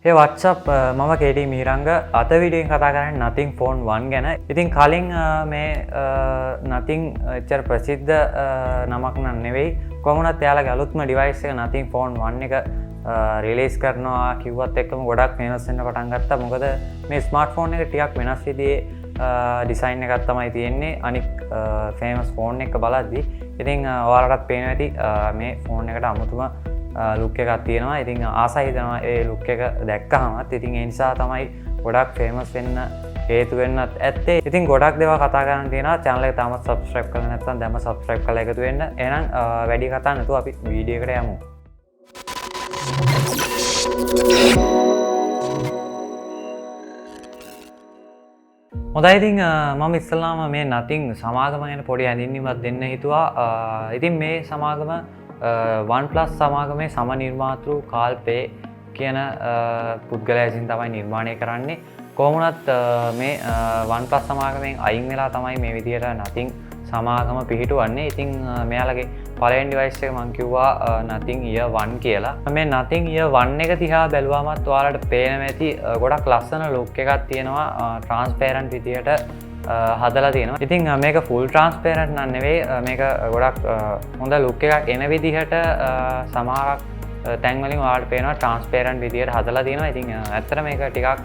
Hey what's up මම KD මීරංග අද වීඩියෝෙන් කතා කරන්නේ nothing phone 1 ගැන. ඉතින් කලින් මේ nothing එච්චර ප්‍රසිද්ධ නමක් නම් නෙවෙයි. කොහොමවත් එයාලගේ අලුත්ම device එක nothing phone 1 එක රිලීස් කරනවා කිව්වත් එක්කම ගොඩක් famous වෙන්න පටන් ගත්තා. මොකද මේ smartphone එක ටිකක් වෙනස් විදිහේ design එකක් තමයි තියෙන්නේ. අනික් famous phone එක බලද්දි. ඉතින් ඔයාලටත් පේනවා ඇති මේ phone එකට අමුතුම ලුක් එකක් තියෙනවා. ඉතින් ආසයි හිතනවා ඒ ලුක් එක දැක්කහමත්. ඉතින් ඒ නිසා තමයි ගොඩක් ෆේමස් වෙන්න හේතු වෙන්නත් ඇත්තේ. ඉතින් ගොඩක් දේවල් කතා කරන්න තියෙනවා. channel එක තාමත් subscribe කරලා නැත්නම් දැන්ම subscribe කරලා එකතු වෙන්න. එහෙනම් වැඩි කතා නැතුව අපි වීඩියෝ එකට යමු. හොඳයි ඉතින් මම ඉස්සෙල්ලාම මේ nothing සමාගම ගැන පොඩි හැඳින්වීමක් දෙන්න හිතුවා. ඉතින් මේ සමාගම OnePlus සමාගමේ සම නිර්මාතෘ කාල්පේ කියන පුද්ගලයා විසින් තමයි නිර්මාණය කරන්නේ. කොහොමුණත් මේ OnePlus සමාගමෙන් අයින් වෙලා තමයි මේ විදිහට nothing සමාගම පිහිටුවන්නේ. ඉතින් මෙයාලගේ පළවෙනි device එක මම කිව්වා nothing year 1 කියලා. මේ nothing year 1 එක දිහා බැලුවාමත් ඔයාලට පේනවා ඇති ගොඩක් ලස්සන look එකක් තියෙනවා. transparent විදිහට හදලා තියෙනවා. ඉතින් මේක full transparent නම් නෙවෙයි. මේක ගොඩක් හොඳ look එකක් එන විදිහට සමහරක් තැන් වලින් ඔයාලට පේනවා transparent විදිහට හදලා තියෙනවා. ඉතින් ඇත්තට මේක ටිකක්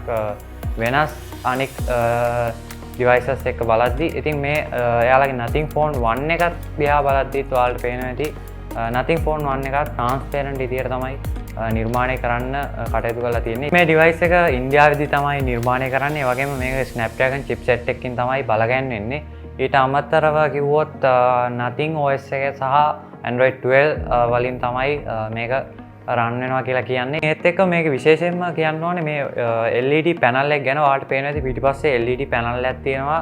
වෙනස් අනික් devices එක බලද්දි. ඉතින් මේ එයාලගේ nothing phone 1 එකත් දිහා බලද්දිත් ඔයාලට පේනවා ඇති nothing phone 1 එකත් transparent විදිහට තමයි නිර්මාණය කරන්න කටයුතු කරලා තියෙන්නේ. මේ device එක ඉන්දියාවේදී තමයි නිර්මාණය කරන්නේ. ඒ වගේම මේක Snapdragon chipset එකකින් තමයි බලගැන්වෙන්නේ. ඊට අමතරව කිව්වොත් nothing OS එක සහ Android 12 වලින් තමයි මේක රන් වෙනවා කියලා කියන්නේ. ඒත් එක්ක මේක විශේෂයෙන්ම කියන්න ඕනේ මේ LED panel එක ගැන. ඔයාලට පේනවා ඇති පිටිපස්සේ LED panel එකක් තියෙනවා.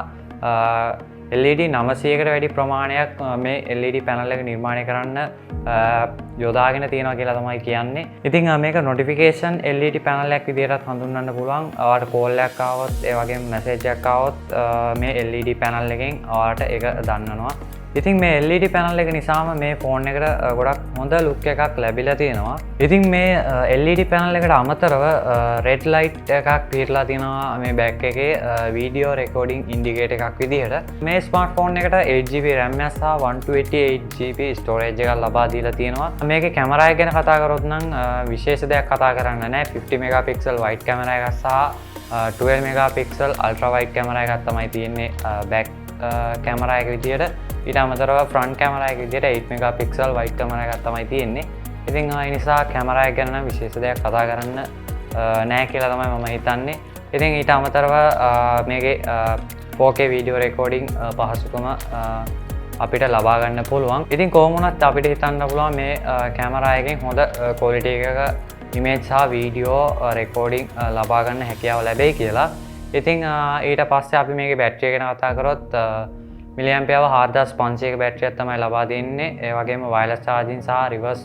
LED 900කට වැඩි ප්‍රමාණයක් මේ LED panel එක නිර්මාණය කරන්න යොදාගෙන තියෙනවා කියලා තමයි කියන්නේ. ඉතින් මේක notification LED panel එකක් විදිහටත් හඳුන්වන්න පුළුවන්. ඔයාලට call එකක් ආවොත් ඒ වගේම message එකක් ආවොත් මේ LED panel එකෙන් ඔයාලට ඒක දන්වනවා. ඉතින් මේ LED panel එක නිසාම මේ ෆෝන් එකට ගොඩක් හොඳ ලුක් එකක් ලැබිලා තියෙනවා. ඉතින් මේ LED panel එකට අමතරව red light එකක් පිටලා තියෙනවා මේ back එකේ video recording indicator එකක් විදිහට. මේ smartphone එකට 8GB RAM එක සහ 128GB storage එකක් ලබා දීලා තියෙනවා. මේකේ කැමරා එක ගැන කතා කරොත් නම් විශේෂ දෙයක් කතා කරන්න නැහැ. 50 megapixel wide camera එකක් සහ 12 megapixel ultra wide camera එකක් තමයි තියෙන්නේ back camera එක විදිහට. ඊට අමතරව front camera එක විදිහට 8 megapixel wide camera එකක් තමයි තියෙන්නේ. ඉතින් ඒ නිසා කැමරා එක ගැන නම් විශේෂ දෙයක් කතා කරන්න නැහැ කියලා තමයි මම හිතන්නේ. ඉතින් ඊට අමතරව මේකේ 4K video recording පහසුකම අපිට ලබා ගන්න පුළුවන්. ඉතින් කොහොම වුණත් අපිට හිතන්න පුළුවන් මේ කැමරා එකෙන් හොඳ quality එකක image සහ video recording ලබා ගන්න හැකියාව ලැබෙයි කියලා. ඉතින් ඊට පස්සේ අපි මේකේ බැටරිය ගැන කතා කරොත් මිලියම්පියර් 4500ක බැටරියක් තමයි ලබා දෙන්නේ. ඒ වගේම wireless charging සහ reverse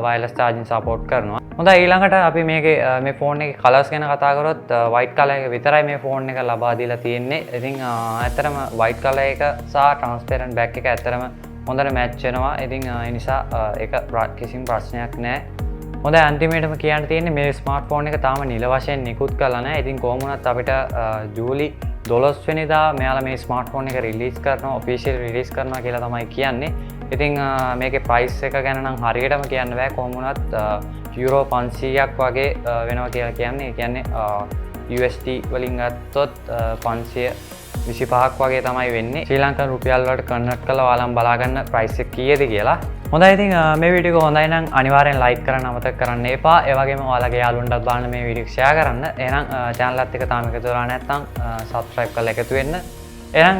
wireless charging support කරනවා. හොඳයි ඊළඟට අපි මේකේ මේ ෆෝන් එකේ කලර්ස් ගැන කතා කරොත් white color එක විතරයි මේ ෆෝන් එක ලබා දීලා තියෙන්නේ. ඉතින් ඇත්තටම white color එක සහ transparent back එක ඇත්තටම හොඳට match වෙනවා. ඉතින් ඒ නිසා ඒක කිසිම ප්‍රශ්නයක් නැහැ. හොඳයි අන්තිමේටම කියන්න තියෙන්නේ මේ ස්මාර්ට්ෆෝන් එක තාම නිල වශයෙන් නිකුත් කරලා නැහැ. ඉතින් කොහොම වුණත් අපිට ජූලි 12 වෙනිදා මෙයාලා මේ ස්මාර්ට්ෆෝන් එක රිලීස් කරනවා, ඔෆිෂියල් රිලීස් කරනවා කියලා තමයි කියන්නේ. ඉතින් මේකේ ප්‍රයිස් එක ගැන නම් හරියටම කියන්න බෑ. කොහොම වුණත් යුරෝ 500ක් වගේ වෙනවා කියලා කියන්නේ. ඒ කියන්නේ USD වලින් ගත්තොත් 525ක් වගේ තමයි වෙන්නේ. ශ්‍රී ලංකන් රුපියල් වලට කන්වර්ට් කරලා ඔයාලම බලා ගන්න ප්‍රයිස් එක කීයද කියලා. හොඳයි ඉතින් මේ වීඩියෝ එක හොඳයි නම් අනිවාර්යෙන් ලයික් කරන්න අමතක කරන්න එපා. ඒ වගේම ඔයාලගේ යාළුවන්ටත් බලන්න මේ වීඩියෝ එක ෂෙයා කරන්න. එහෙනම් channel එකත් එක්ක තාම එකතු වෙලා නැත්නම් subscribe කරලා එකතු වෙන්න. එහෙනම්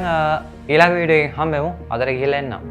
ඊළඟ වීඩියෝ එකෙන් හම්බෙමු. අදට ගිහලා එන්නම්.